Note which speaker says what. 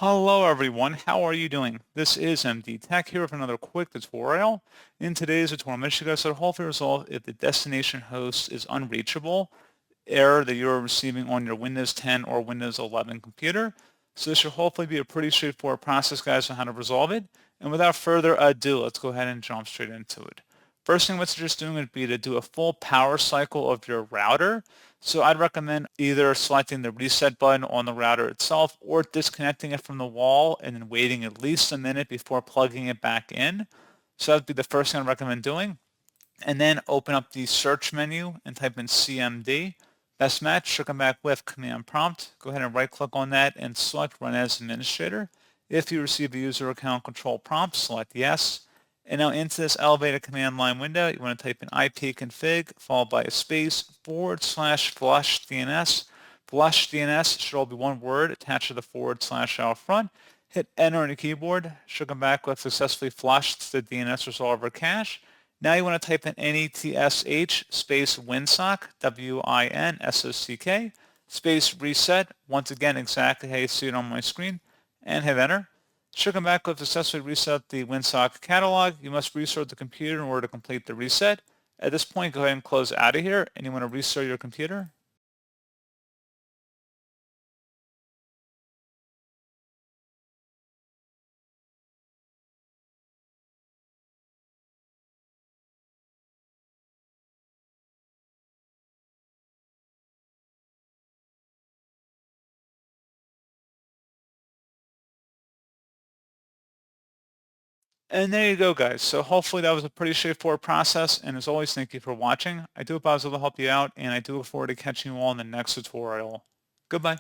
Speaker 1: Hello everyone, how are you doing? This is MD Tech here with another quick tutorial. In today's tutorial, I'm going to show you guys how to hopefully resolve if the destination host is unreachable, error that you're receiving on your Windows 10 or Windows 11 computer. So this should hopefully be a pretty straightforward process, guys, on how to resolve it. And without further ado, let's go ahead and jump straight into it. First thing, what you're just doing would be to do a full power cycle of your router. So I'd recommend either selecting the reset button on the router itself or disconnecting it from the wall and then waiting at least a minute before plugging it back in. So that would be the first thing I'd recommend doing. And then open up the search menu and type in CMD. Best match should come back with command prompt. Go ahead and right click on that and select run as administrator. If you receive a user account control prompt, select yes. And now into this elevated command line window, you want to type in ipconfig followed by a space /flush DNS. Flush DNS should all be one word attached to the / out front. Hit enter on your keyboard. Should come back with successfully flushed the DNS resolver cache. Now you want to type in NETSH space winsock, WINSOCK, space reset, once again exactly how you see it on my screen, and hit enter. Should come back with successfully reset the winsock catalog. You must restart the computer in order to complete the reset. At this point, go ahead and close out of here, and you want to restart your computer. And there you go, guys. So hopefully that was a pretty straightforward process. And as always, thank you for watching. I do hope I was able to help you out, and I do look forward to catching you all in the next tutorial. Goodbye.